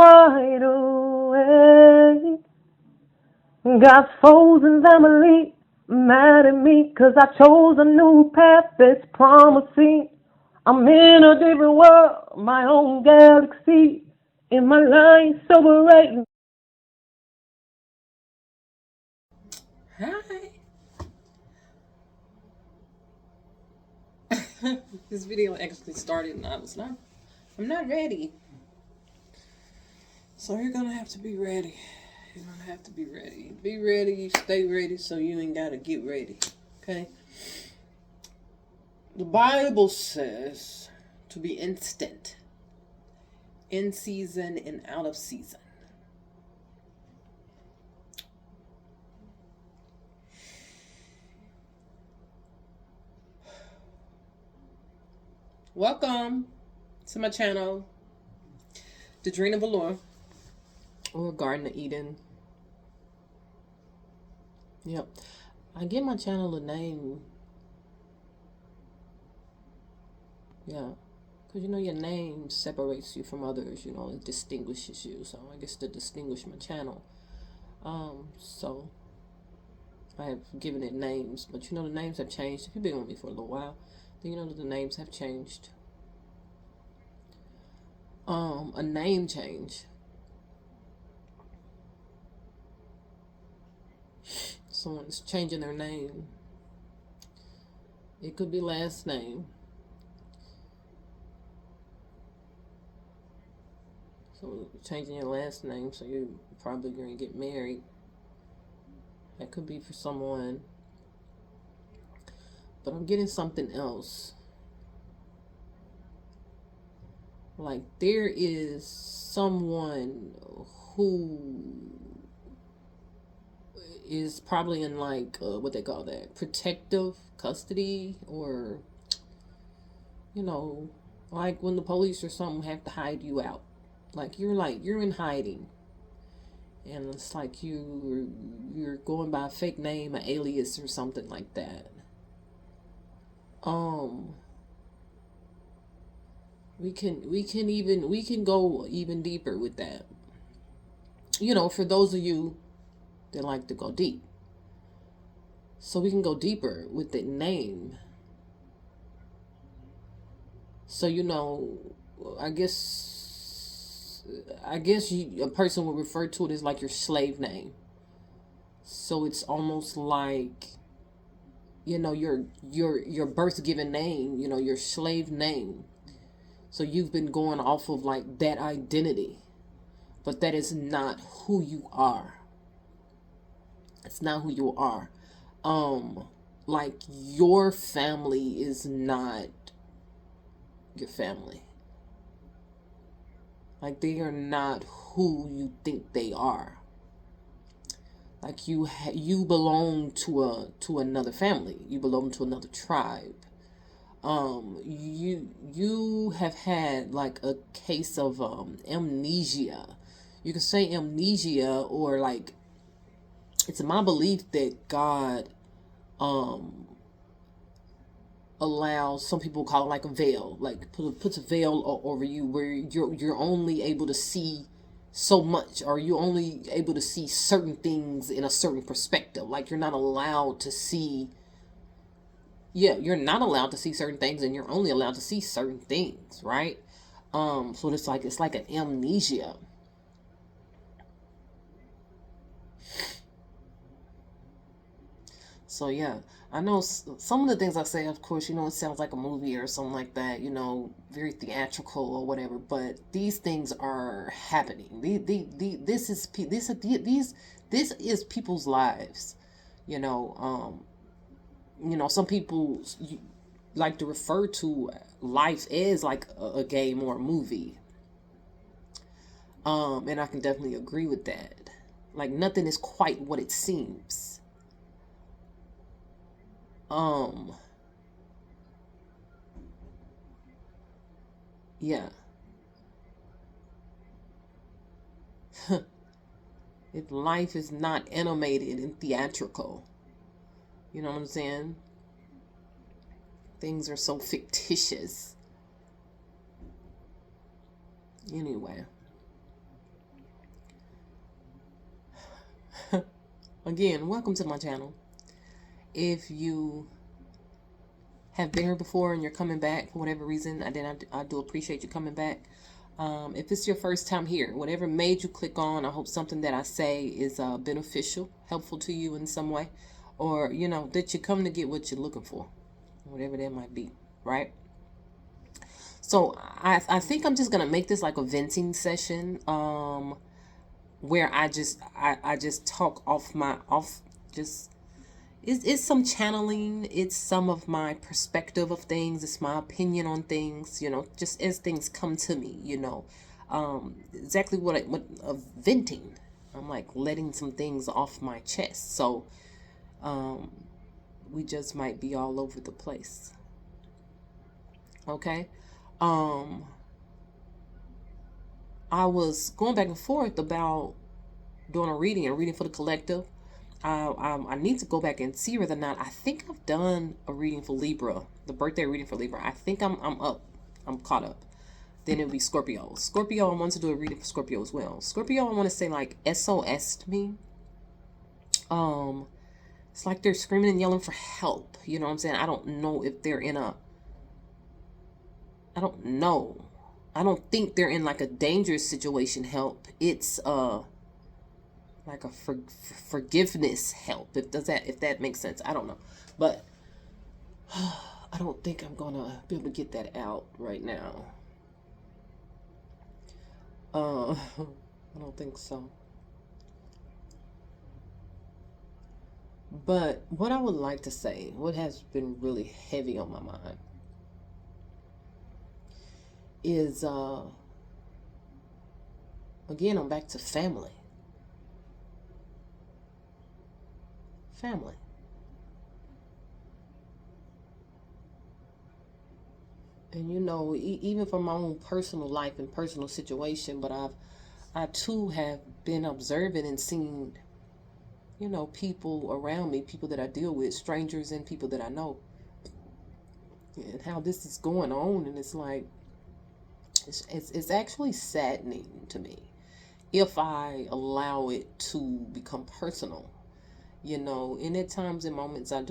wide awake. Got foes and family mad at me 'cause I chose a new path that's promising. I'm in a different world, my own galaxy. In my line, separating. Hi. This video actually started and I'm not ready. So you're gonna have to be ready. You're gonna have to be ready. Be ready, stay ready so you ain't gotta get ready. Okay? The Bible says to be instant, in season and out of season. Welcome to my channel, Dadrina Valor, or Garden of Eden. Yep. I give my channel a name. Yeah. Because your name separates you from others, it distinguishes you. So I guess to distinguish my channel. So I have given it names, but the names have changed. If you've been with me for a little while, then you know that the names have changed. A name change. Someone's changing their name. It could be last name. So changing your last name, so you're probably going to get married. That could be for someone. But I'm getting something else. Like there is someone who is probably in like what they call that, protective custody, or like when the police or something have to hide you out. Like you're in hiding, and it's like you're going by a fake name, an alias, or something like that. Um, we can go even deeper with that. For those of you that like to go deep, so we can go deeper with the name. So I guess a person would refer to it as like your slave name. So it's almost like your birth given name, your slave name. So you've been going off of like that identity, but that is not who you are. It's not who you are. Like your family is not your family. Like they are not who you think they are. Like you belong to another family. You belong to another tribe. You have had like a case of amnesia. You can say amnesia, or like it's my belief that God um allows, some people call it like a veil, like puts a veil over you where you're only able to see so much, or you're only able to see certain things in a certain perspective. Like you're not allowed to see, yeah, you're not allowed to see certain things, and you're only allowed to see certain things, right? So it's like an amnesia. So yeah, I know some of the things I say, of course, it sounds like a movie or something like that, very theatrical or whatever. But these things are happening. This is people's lives. You know, some people like to refer to life as like a game or a movie. And I can definitely agree with that. Like nothing is quite what it seems. Um, yeah. If life is not animated and theatrical, you know what I'm saying? Things are so fictitious. Anyway, again, welcome to my channel. If you have been here before and you're coming back for whatever reason, I do appreciate you coming back. If it's your first time here, whatever made you click on, I hope something that I say is beneficial, helpful to you in some way, or, you know, that you come to get what you're looking for, whatever that might be, right? So I think I'm just going to make this like a venting session, where I just talk it's some channeling. It's some of my perspective of things. It's my opinion on things, you know, just as things come to me, you know, exactly what venting. I'm like letting some things off my chest. So, we just might be all over the place. Okay. I was going back and forth about doing a reading for the collective. I need to go back and see whether or not, I think I've done a reading for Libra, the birthday reading for Libra. I think I'm caught up. Then it'll be Scorpio. I want to do a reading for Scorpio as well. Scorpio, I want to say like SOS to me. It's like they're screaming and yelling for help. You know what I'm saying? I don't know if they're I don't know. I don't think they're in like a dangerous situation help. It's like a forgiveness help, if that makes sense. I don't know, but I don't think I'm gonna be able to get that out right now. I don't think so. But what I would like to say, what has been really heavy on my mind, is again, I'm back to family. And you know, even from my own personal life and personal situation, but I too have been observing and seen, you know, people around me, people that I deal with, strangers and people that I know, and how this is going on. And it's like, it's actually saddening to me if I allow it to become personal, you know. And at times and moments I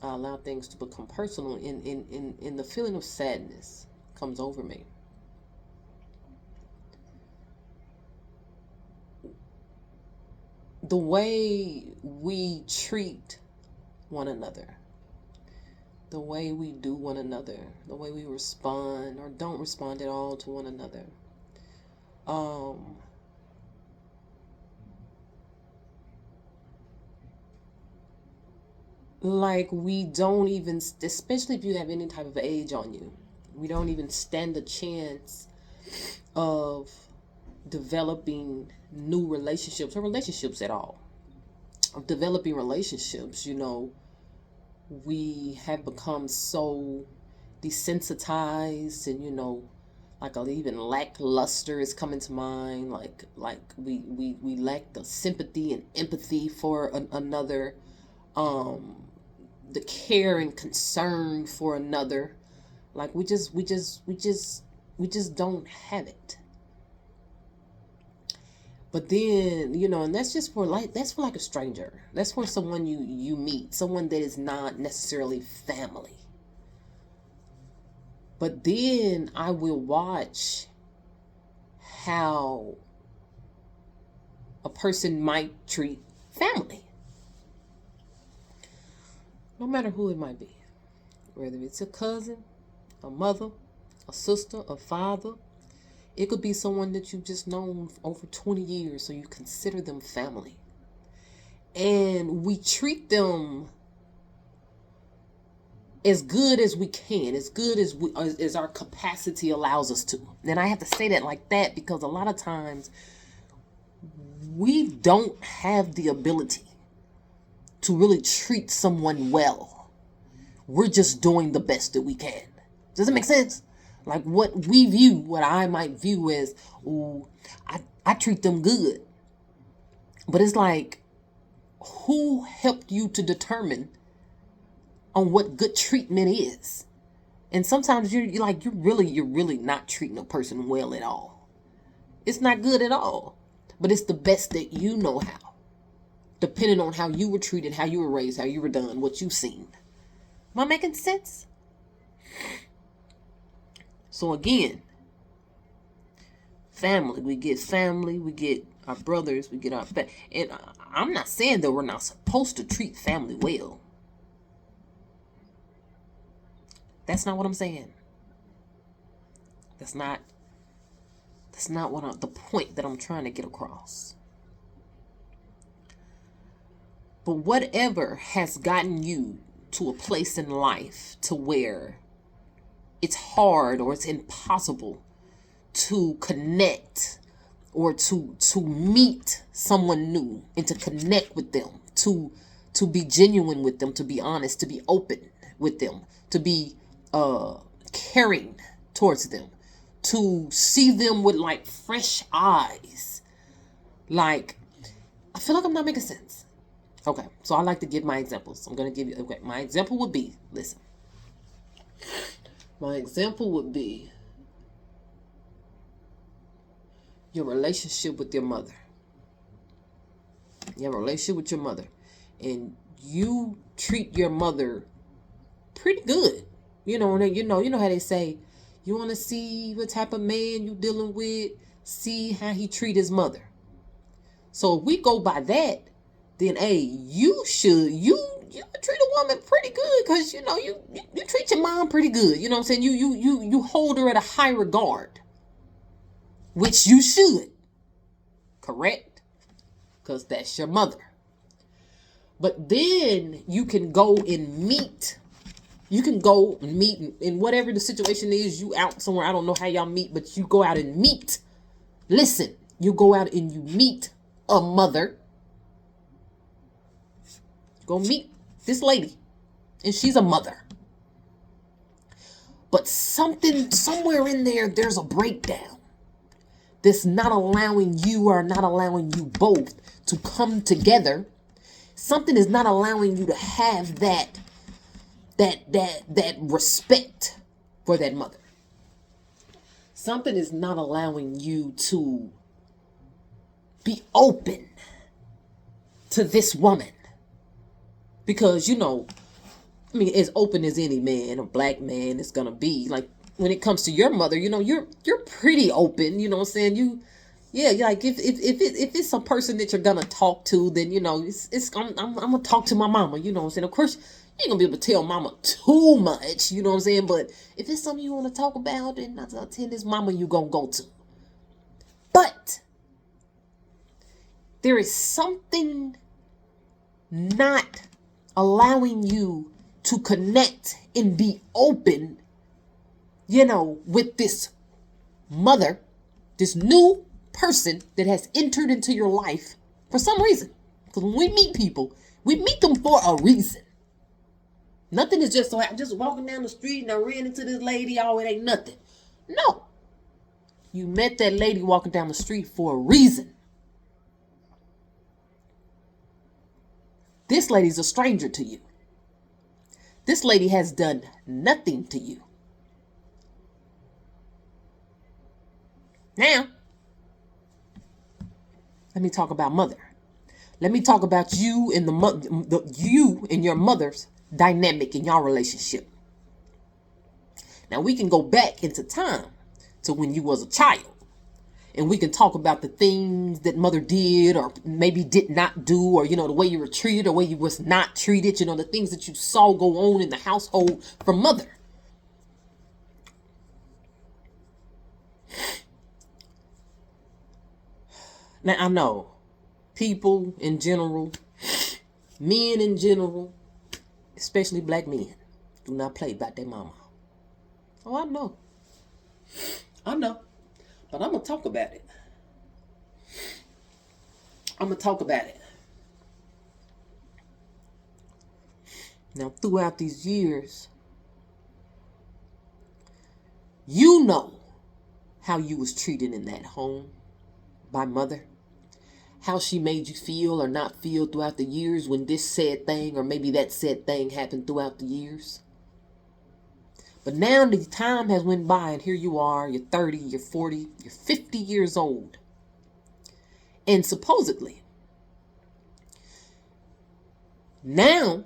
allow things to become personal, in the feeling of sadness comes over me. The way we treat one another, the way we do one another, the way we respond or don't respond at all to one another. Like we don't even, especially if you have any type of age on you, we don't even stand a chance of developing new relationships or relationships at all. Of developing relationships, you know, we have become so desensitized, and you know, like even lackluster is coming to mind. Like we lack the sympathy and empathy for another, the care and concern for another. Like we just don't have it. But then, you know, and that's for like a stranger. That's for someone you meet, someone that is not necessarily family. But then I will watch how a person might treat family. No matter who it might be. Whether it's a cousin, a mother, a sister, a father. It could be someone that you've just known for over 20 years, so you consider them family. And we treat them as good as we can, as good as our capacity allows us to. And I have to say that like that because a lot of times we don't have the ability to really treat someone well. We're just doing the best that we can. Does it make sense? Like what I might view as, ooh, I treat them good. But it's like, who helped you to determine on what good treatment is? And sometimes you're really not treating a person well at all. It's not good at all. But it's the best that you know how. depending on how you were treated, how you were raised, how you were done, what you've seen. Am I making sense? So again, family, we get our brothers, we get our and I'm not saying that we're not supposed to treat family well. That's not what I'm saying. That's not what the point that I'm trying to get across. But whatever has gotten you to a place in life to where it's hard or it's impossible to connect or to meet someone new and to connect with them, to be genuine with them, to be honest, to be open with them, to be caring towards them, to see them with like fresh eyes. Like, I feel like I'm not making sense. Okay, so I like to give my examples. I'm going to give you, okay, my example would be, listen. My example would be your relationship with your mother. You have a relationship with your mother, and you treat your mother pretty good. You know how they say, you want to see what type of man you dealing with, see how he treat his mother. So if we go by that, then hey, you treat a woman pretty good, because you treat your mom pretty good. You know what I'm saying? You hold her at a high regard, which you should, correct? Because that's your mother. But then you can go and meet. You can go and meet in whatever the situation is. You out somewhere. I don't know how y'all meet, but you go out and meet. Listen, you go out and you meet a mother. Go meet this lady, and she's a mother. But somewhere in there's a breakdown that's not allowing you or not allowing you both to come together. Something is not allowing you to have that respect for that mother. Something is not allowing you to be open to this woman. Because, as open as any man, a black man, is going to be. Like, when it comes to your mother, you're pretty open, you know what I'm saying? Like, if it's a person that you're going to talk to, then, I'm going to talk to my mama, you know what I'm saying? Of course, you ain't going to be able to tell mama too much, you know what I'm saying? But if it's something you want to talk about, then I'll tell this mama you going to go to. But there is something not allowing you to connect and be open, with this mother, this new person that has entered into your life for some reason. Because when we meet people, we meet them for a reason. Nothing is just so I'm just walking down the street and I ran into this lady. Oh, it ain't nothing. No. You met that lady walking down the street for a reason. This lady's a stranger to you. This lady has done nothing to you. Now, let me talk about mother. Let me talk about you and you and your mother's dynamic in your relationship. Now, we can go back into time to when you was a child. And we can talk about the things that mother did or maybe did not do, or, the way you were treated or the way you was not treated, the things that you saw go on in the household from mother. Now, I know people in general, men in general, especially black men, do not play about their mama. Oh, I know. But I'm going to talk about it. Now, throughout these years, you know how you was treated in that home by mother. How she made you feel or not feel throughout the years when this said thing or maybe that said thing happened throughout the years. But now the time has went by and here you are, you're 30, you're 40, you're 50 years old. And supposedly, Now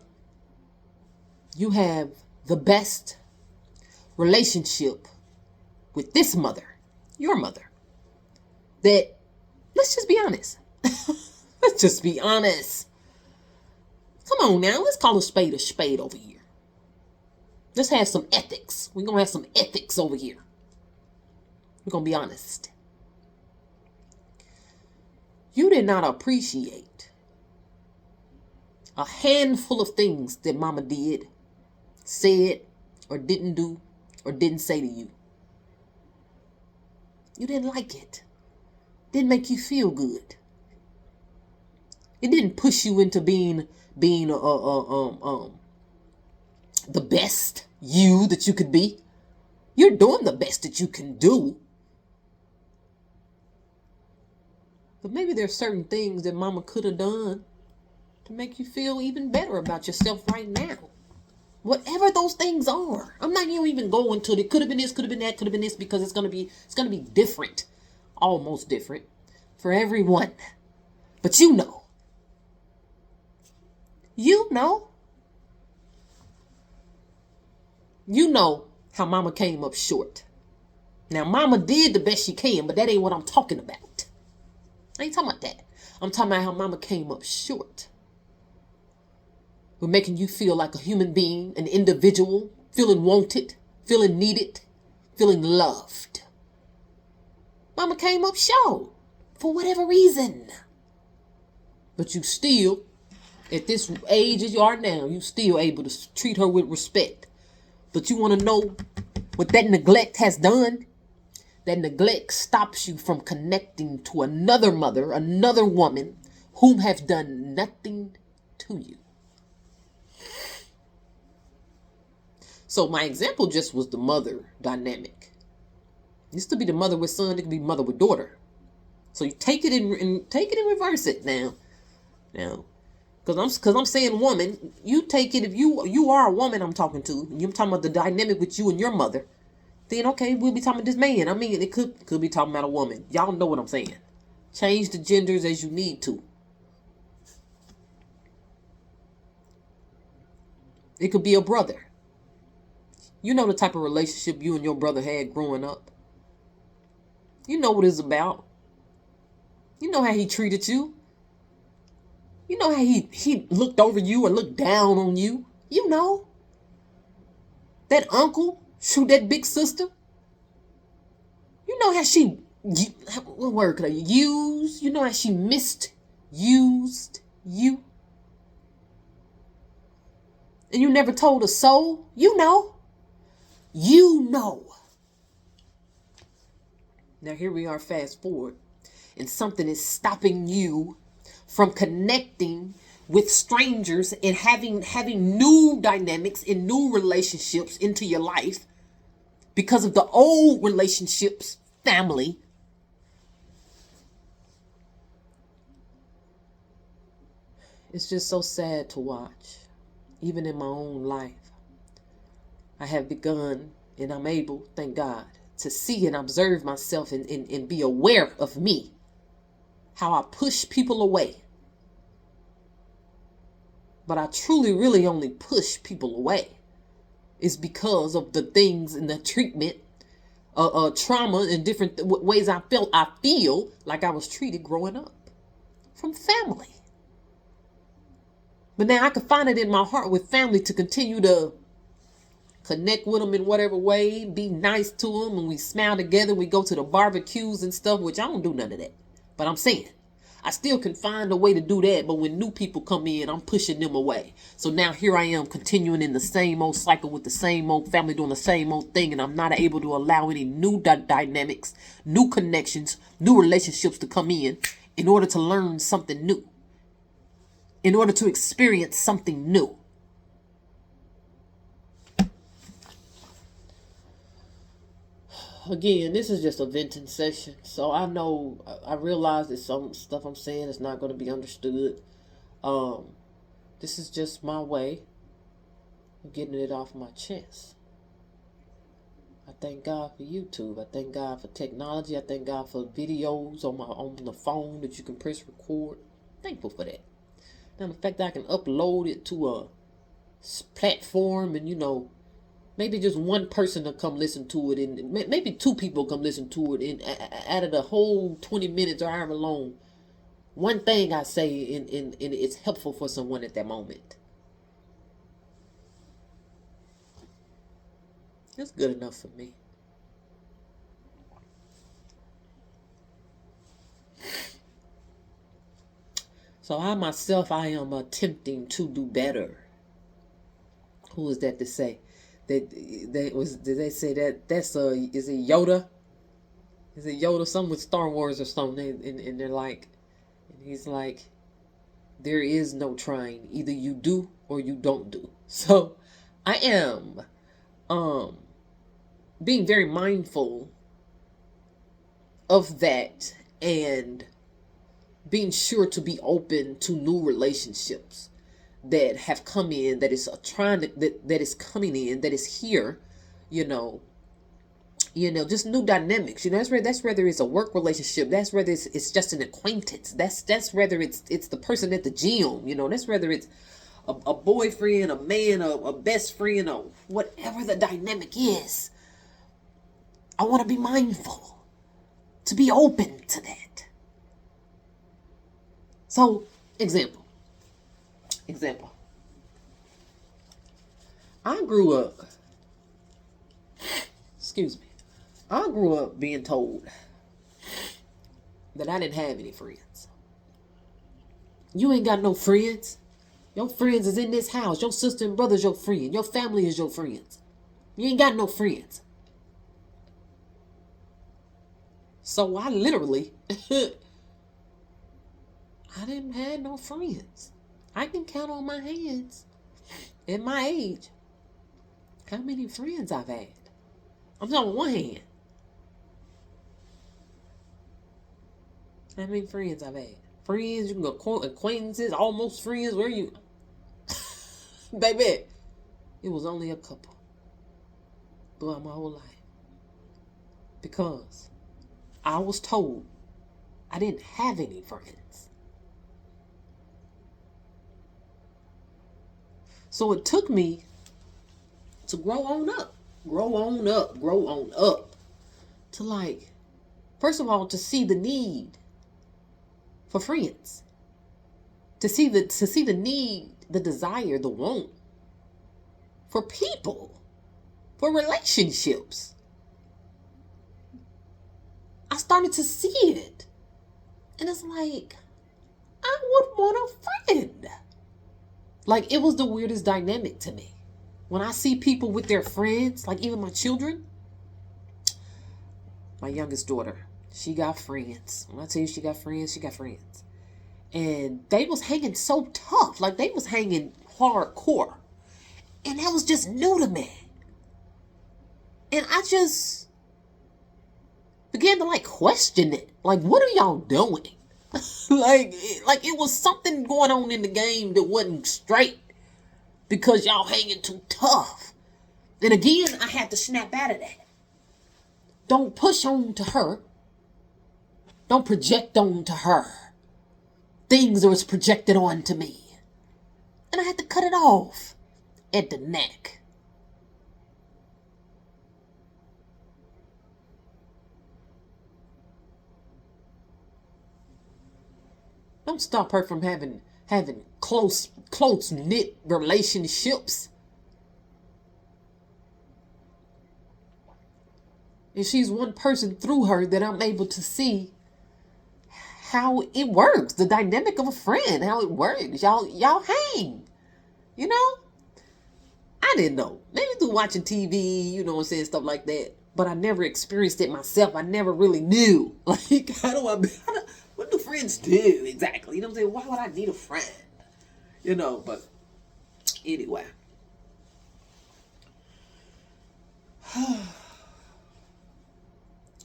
you have the best relationship with this mother, your mother, that, let's just be honest. Let's just be honest. Come on now, let's call a spade over here. Let's have some ethics. We're going to have some ethics over here. We're going to be honest. You did not appreciate a handful of things that mama did, said, or didn't do, or didn't say to you. You didn't like it. Didn't make you feel good. It didn't push you into being the best you that you could be. You're doing the best that you can do. But maybe there's certain things that mama could have done to make you feel even better about yourself right now. Whatever those things are. I'm not even going to it could have been this, could have been that, could have been this, because it's gonna be different. Almost different for everyone. But you know. You know how mama came up short. Now, mama did the best she can, but that ain't what I'm talking about. I ain't talking about that. I'm talking about how mama came up short. We're making you feel like a human being, an individual, feeling wanted, feeling needed, feeling loved. Mama came up short for whatever reason. But you still, at this age as you are now, you still able to treat her with respect. But you want to know what that neglect has done? That neglect stops you from connecting to another mother, another woman, whom have done nothing to you. So my example just was the mother dynamic. It used to be the mother with son, it could be mother with daughter. So you take it and reverse it now. Because I'm saying woman, you take it, if you are a woman I'm talking to, and you're talking about the dynamic with you and your mother, then okay, we'll be talking about this man. I mean, it could be talking about a woman. Y'all know what I'm saying. Change the genders as you need to. It could be a brother. You know the type of relationship you and your brother had growing up. You know what it's about. You know how he treated you. You know how he looked over you or looked down on you. You know. That uncle, shoot, that big sister. You know how what word could I use? You know how she misused you. And you never told a soul. You know. Now here we are, fast forward. And something is stopping you from connecting with strangers and having new dynamics and new relationships into your life because of the old relationships, family. It's just so sad to watch. Even in my own life, I have begun, and I'm able, thank God, to see and observe myself and be aware of me. How I push people away. But I truly, really only push people away. It's because of the things and the treatment, trauma, and different ways I feel like I was treated growing up. From family. But now I can find it in my heart with family to continue to connect with them in whatever way, be nice to them, and we smile together, we go to the barbecues and stuff, which I don't do none of that. But I'm saying, I still can find a way to do that, but when new people come in, I'm pushing them away. So now here I am continuing in the same old cycle with the same old family doing the same old thing, and I'm not able to allow any new dynamics, new connections, new relationships to come in order to learn something new, in order to experience something new. Again, this is just a venting session, so I realize that some stuff I'm saying is not going to be understood. This is just my way of getting it off my chest. I thank God for YouTube. I thank God for technology. I thank God for videos on the phone that you can press record. Thankful for that. Matter of fact, I can upload it to a platform, and maybe just one person to come listen to it, and maybe two people come listen to it, and out of the whole 20 minutes or however long, one thing I say, and it's helpful for someone at that moment. That's good enough for me. So I myself, I am attempting to do better. Who is that to say? Did they say that's is it Yoda? Is it Yoda? Something with Star Wars or something? And they're like, and he's like, there is no trying. Either you do or you don't do. So I am being very mindful of that, and being sure to be open to new relationships that have come in, that is that is coming in, that is here, just new dynamics. That's whether it's a work relationship, that's whether it's just an acquaintance, that's whether it's the person at the gym, that's whether it's a boyfriend, a man, a best friend, or whatever the dynamic is. I want to be mindful to be open to that. So, example. I grew up being told that I didn't have any friends. You ain't got no friends. Your friends is in this house. Your sister and brother's your friend. Your family is your friends. You ain't got no friends. So I literally, I didn't have no friends. I can count on my hands, at my age, how many friends I've had. I'm talking on one hand. How many friends I've had? Friends, you can go acquaintances, almost friends, where you? Baby, it was only a couple throughout my whole life. Because I was told I didn't have any friends. So it took me to grow on up. To first of all, to see the need for friends. To see the need, the desire, the want for people, for relationships. I started to see it. And it's like, I would want a friend. It was the weirdest dynamic to me. When I see people with their friends, even my children, my youngest daughter, she got friends. When I tell you she got friends, she got friends. And they was hanging so tough. They was hanging hardcore. And that was just new to me. And I just began to question it. What are y'all doing? It was something going on in the game that wasn't straight because y'all hanging too tough. And again, I had to snap out of that. Don't push on to her. Don't project on to her things that was projected on to me. And I had to cut it off at the neck. Don't stop her from having close knit relationships. And she's one person through her that I'm able to see how it works, the dynamic of a friend, how it works. Y'all hang, I didn't know. Maybe through watching TV, stuff like that. But I never experienced it myself. I never really knew. What do friends do exactly? You know what I'm saying? Why would I need a friend? But anyway.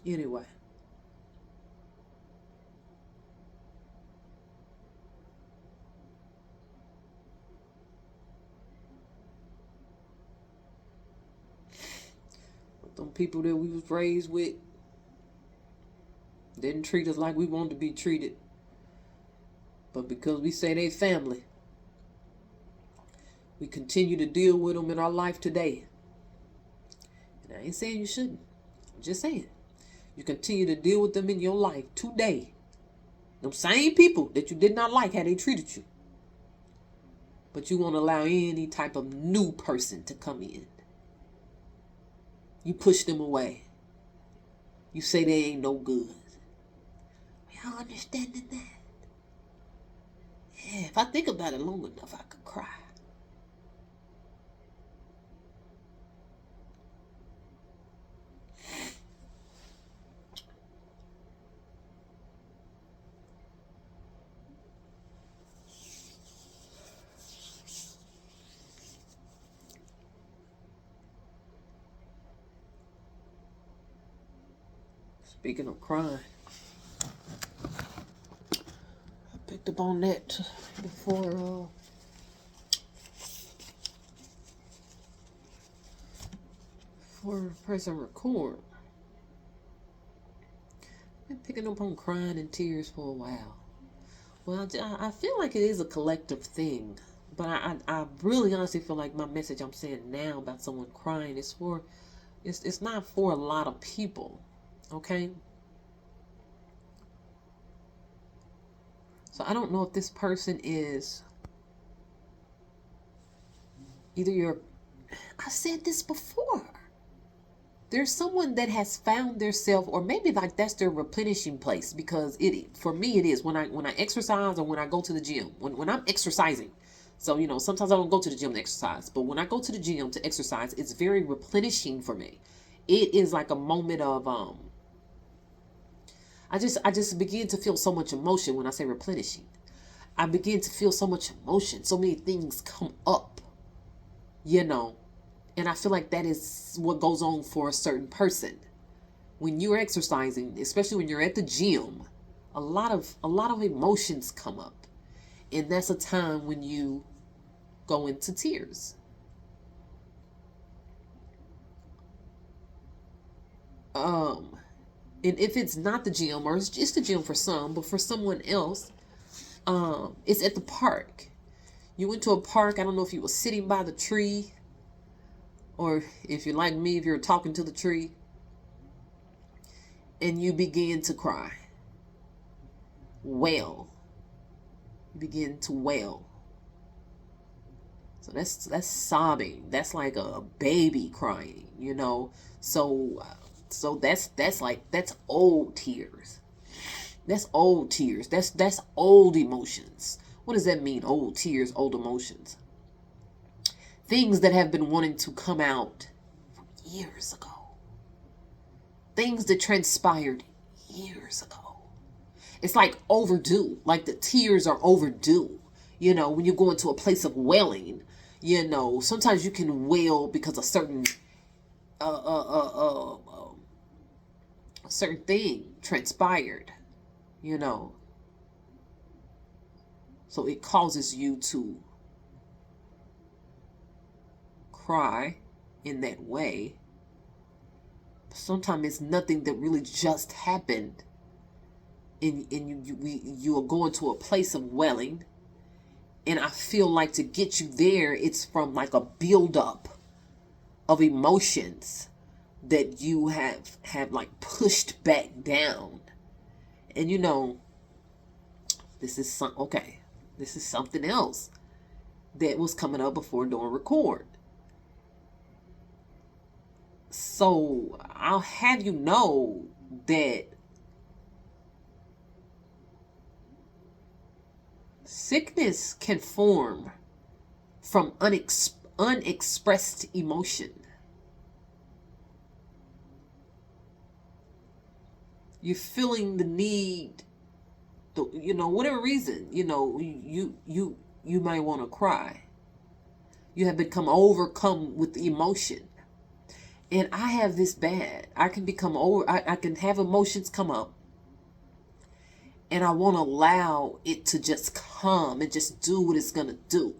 Anyway. Them people that we was raised with didn't treat us like we wanted to be treated. But because we say they family, We continue to deal with them in our life today. And I ain't saying you shouldn't. I'm just saying. You continue to deal with them in your life today. Them same people that you did not like how they treated you. But you won't allow any type of new person to come in. You push them away. You say they ain't no good. Y'all understanding that? Yeah, if I think about it long enough, I could cry. Speaking of crying, I picked up on that before pressing record. Been picking up on crying and tears for a while. Well, I feel like it is a collective thing, but I really honestly feel like my message I'm saying now about someone crying is for, it's not for a lot of people, okay? So I don't know if this person is either I said this before. There's someone that has found their self, or maybe like that's their replenishing place, because for me it is when I exercise or when I go to the gym, when I'm exercising. So, sometimes I don't go to the gym to exercise, but when I go to the gym to exercise, it's very replenishing for me. It is like a moment of I just begin to feel so much emotion when I say replenishing. I begin to feel so much emotion, so many things come up, and I feel like that is what goes on for a certain person. When you're exercising, especially when you're at the gym, a lot of emotions come up. And that's a time when you go into tears. And if it's not the gym, or it's just the gym for some, but for someone else, it's at the park. You went to a park, I don't know if you were sitting by the tree, or if you're like me, if you're talking to the tree, and you begin to cry. Wail. You begin to wail. So that's sobbing. That's like a baby crying, So that's old tears. That's old tears. That's old emotions. What does that mean? Old tears, old emotions. Things that have been wanting to come out years ago. Things that transpired years ago. It's like overdue. Like the tears are overdue. When you go into a place of wailing, sometimes you can wail because a certain a certain thing transpired, So it causes you to cry in that way. Sometimes it's nothing that really just happened, and you are going to a place of wailing. And I feel like to get you there, it's from like a buildup of emotions that you have like pushed back down. And this is something else that was coming up before doing record. So I'll have you know that sickness can form from unexpressed emotion. You're feeling the need, whatever reason, you might want to cry. You have become overcome with emotion. And I have this bad. I can become I can have emotions come up, and I won't allow it to just come and just do what it's gonna do.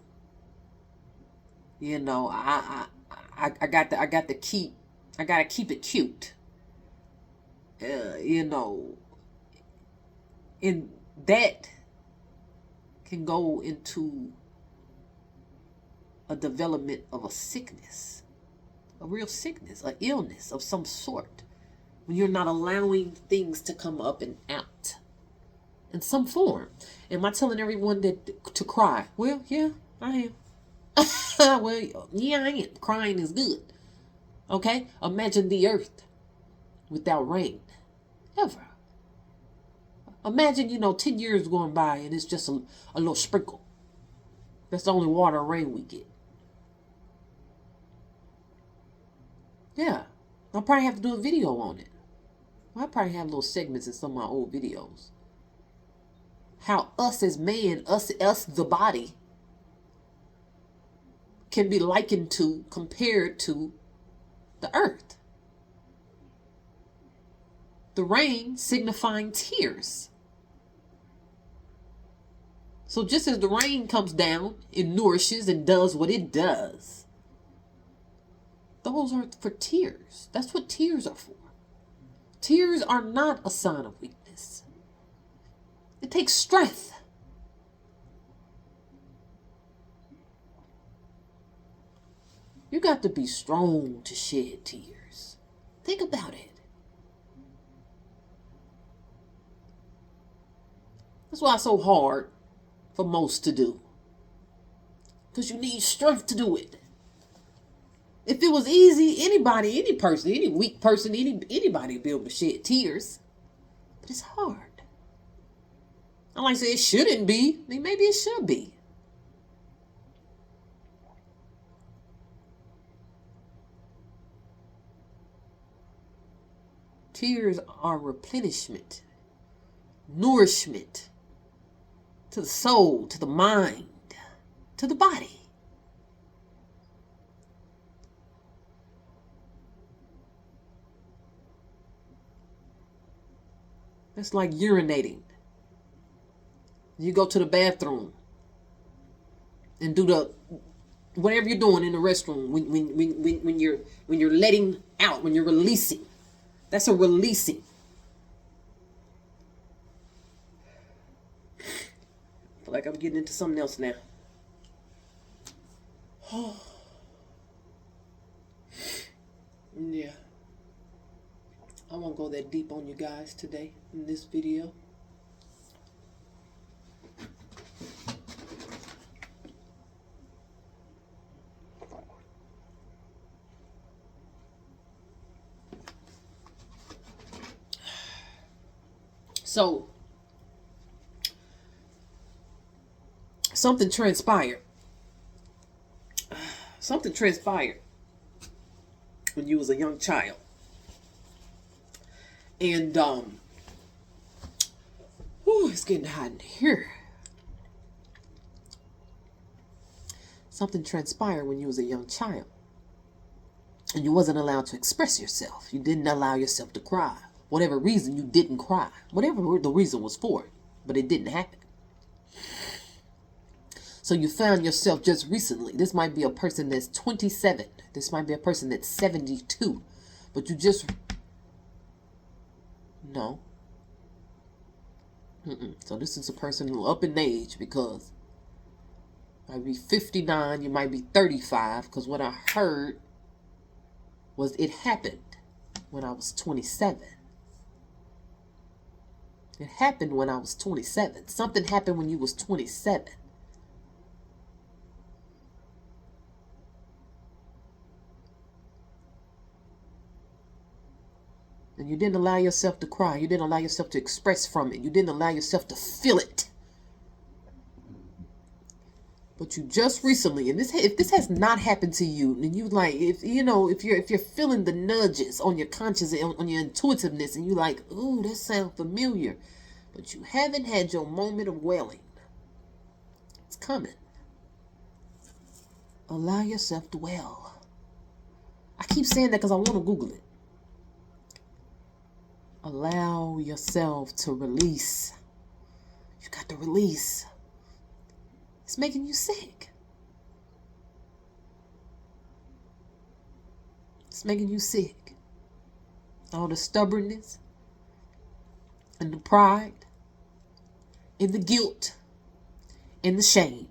I gotta keep it cute. And that can go into a development of a sickness, a real sickness, an illness of some sort, when you're not allowing things to come up and out in some form. Am I telling everyone to cry? Well, yeah, I am. Well, yeah, I am. Crying is good. Okay? Imagine the earth without rain. Ever. Imagine, 10 years going by and it's just a little sprinkle. That's the only water and rain we get. Yeah. I'll probably have to do a video on it. I'll probably have little segments in some of my old videos. How us as man, us the body, can be likened to, compared to the earth. The rain signifying tears. So just as the rain comes down, it nourishes and does what it does. Those are for tears. That's what tears are for. Tears are not a sign of weakness. It takes strength. You got to be strong to shed tears. Think about it. That's why it's so hard for most to do. Because you need strength to do it. If it was easy, anybody, any person, any weak person, anybody would be able to shed tears. But it's hard. I like to say it shouldn't be. I mean, maybe it should be. Tears are replenishment, nourishment to the soul, to the mind, to the body. It's like urinating. You go to the bathroom and do the whatever you're doing in the restroom when you're letting out, when you're releasing. That's a releasing. I feel like I'm getting into something else now. Yeah. I won't go that deep on you guys today in this video. So, something transpired. Something transpired when you was a young child. And, it's getting hot in here. Something transpired when you was a young child. And you wasn't allowed to express yourself. You didn't allow yourself to cry. Whatever reason, you didn't cry. Whatever the reason was for it. But it didn't happen. So you found yourself just recently. This might be a person that's 27. This might be a person that's 72. But you just... No. So this is a person up in age because might be 59, you might be 35. Because what I heard was it happened when I was 27. It happened when I was 27. Something happened when you was 27. And you didn't allow yourself to cry. You didn't allow yourself to express from it. You didn't allow yourself to feel it. But you just recently, and if this has not happened to you, and you like, if you're feeling the nudges on your conscious, on your intuitiveness, and you like, ooh, that sounds familiar, but you haven't had your moment of wailing. It's coming. Allow yourself to wail. I keep saying that because I want to Google it. Allow yourself to release. You got to release. It's making you sick. It's making you sick. All the stubbornness and the pride and the guilt and the shame.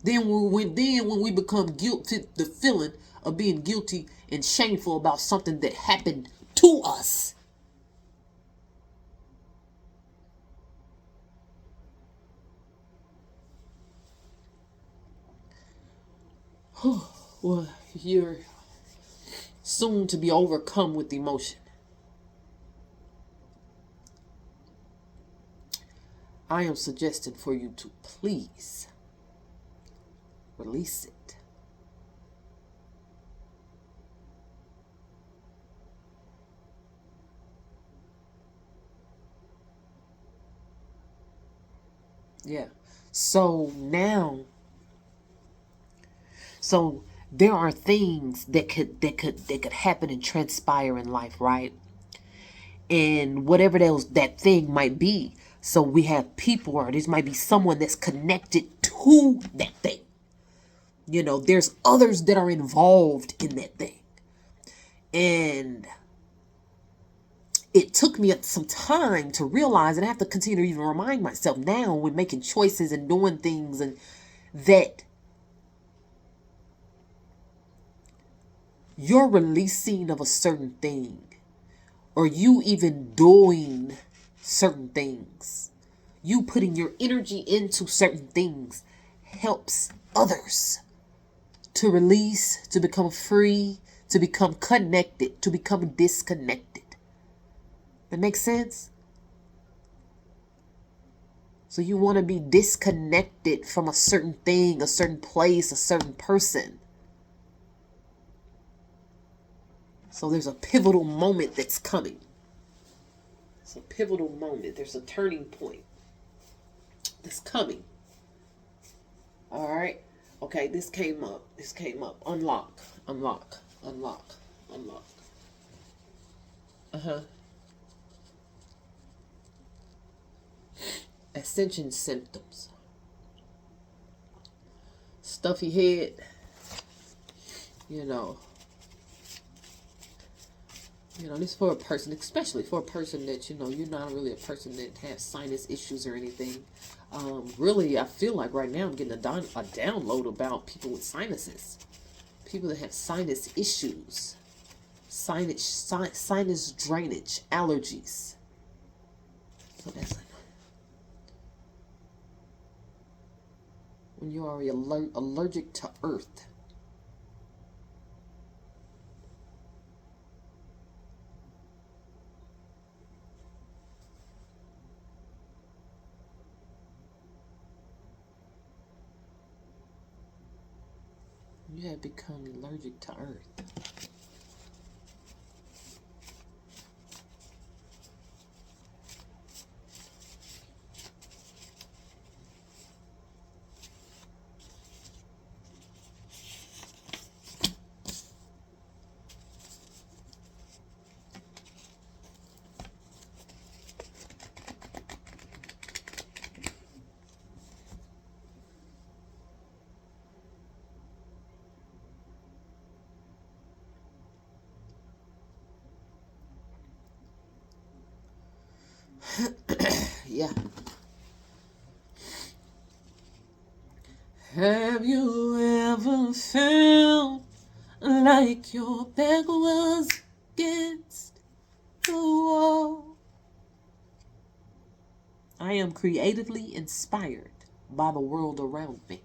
Then when we become guilty, the feeling of being guilty and shameful about something that happened to us. Well, you're soon to be overcome with emotion. I am suggesting for you to please release it. Yeah. So now, so there are things that could happen and transpire in life, right? And whatever that thing might be. So we have people, or this might be someone that's connected to that thing. There's others that are involved in that thing. And it took me some time to realize, and I have to continue to even remind myself now when making choices and doing things, and that your releasing of a certain thing, or you even doing certain things, you putting your energy into certain things, helps others to release, to become free, to become connected, to become disconnected. That makes sense? So you want to be disconnected from a certain thing, a certain place, a certain person. So there's a pivotal moment that's coming. It's a pivotal moment. There's a turning point that's coming. All right. Okay, this came up. Unlock. Ascension symptoms. Stuffy head. This for a person, especially for a person that, you're not really a person that has sinus issues or anything. Really, I feel like right now I'm getting a download about people with sinuses. People that have sinus issues. Sinus drainage, allergies. So that's it. When you are allergic to earth. You have become allergic to earth. Yeah. Have you ever felt like your back was against the wall? I am creatively inspired by the world around me.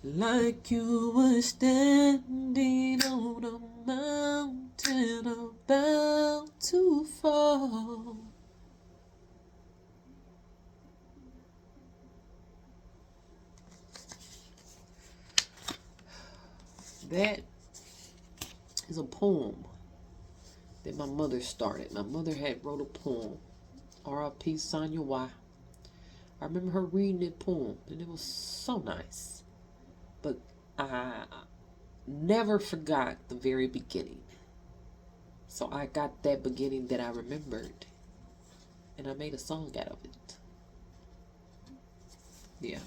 Like you were standing on a mountain about to fall. That is a poem that my mother started. My mother had wrote a poem, R.I.P. Sonia Y. I remember her reading that poem, and it was so nice. But I never forgot the very beginning. So I got that beginning that I remembered, and I made a song out of it. Yeah.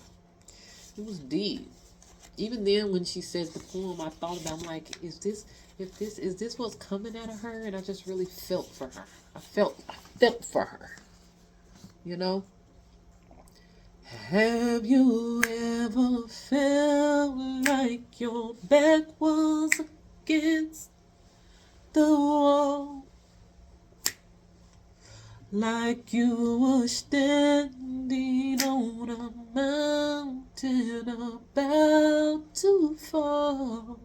It was deep. Even then, when she says the poem, I thought about, I'm like, is this what's coming out of her? And I just really felt for her. I felt for her. Have you ever felt like your back was against the wall? Like you were standing on a mountain about to fall.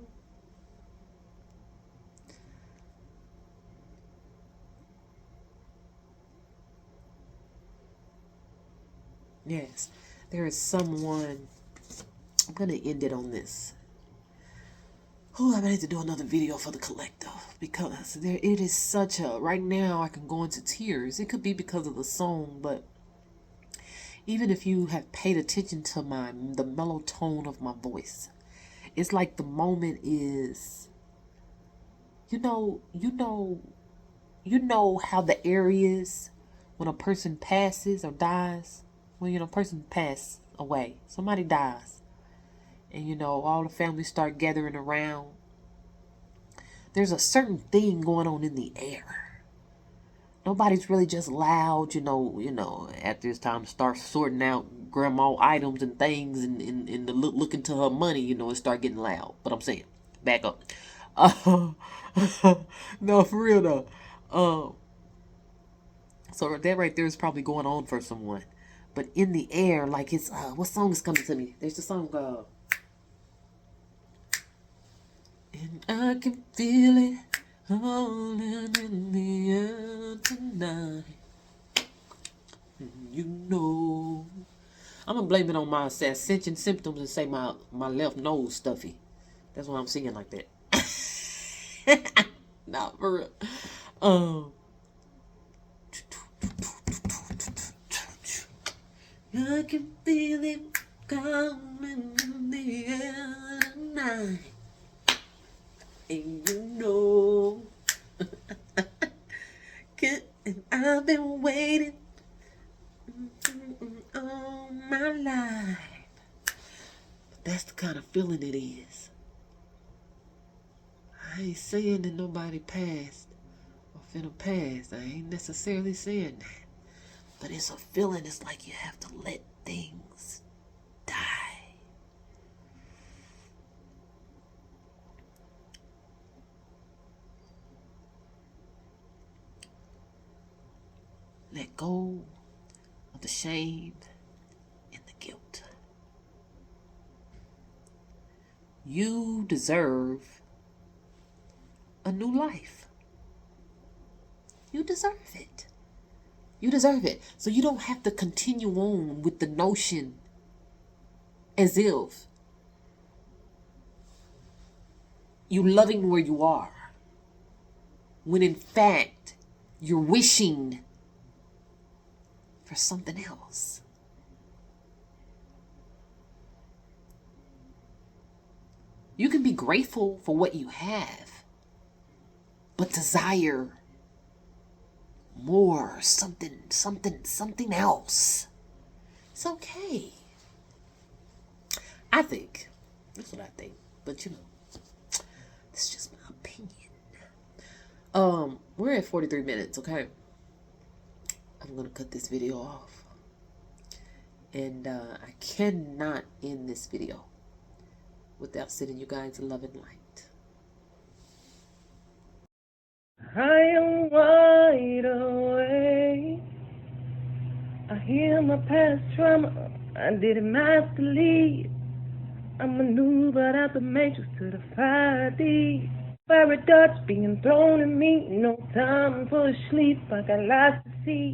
Yes, there is someone. I'm gonna end it on this. Oh, I might have to do another video for the collective because it is such a. Right now, I can go into tears. It could be because of the song, but even if you have paid attention to the mellow tone of my voice, it's like the moment is. You know how the air is when a person passes or dies. When a person passes away, somebody dies, and all the family start gathering around. There's a certain thing going on in the air. Nobody's really just loud, after it's time to start sorting out grandma items and things and looking to her money, it start getting loud. But I'm saying, back up. No, for real though. So that right there is probably going on for someone. But in the air, like it's, what song is coming to me? There's the song, and I can feel it all in the air tonight. I'm gonna blame it on my ascension symptoms and say my left nose stuffy. That's why I'm singing like that. Nah, for real. I can feel it coming in the air tonight. And and I've been waiting all my life. But that's the kind of feeling it is. I ain't saying that nobody passed or finna pass. I ain't necessarily saying that. But it's a feeling. It's like you have to let things die. Let go of the shame and the guilt. You deserve a new life. You deserve it. You deserve it. So you don't have to continue on with the notion as if you're loving where you are, when in fact you're wishing for something else. You can be grateful for what you have, but desire more, something else. It's okay. I think. That's what I think. But it's just my opinion. We're at 43 minutes, okay? I'm gonna cut this video off. And I cannot end this video without sending you guys love and light. I am wide awake. I hear my past trauma. I didn't masterly. I maneuvered out the matrix to the 5D. Fiery darts being thrown at me. No time for sleep. I got lots to see.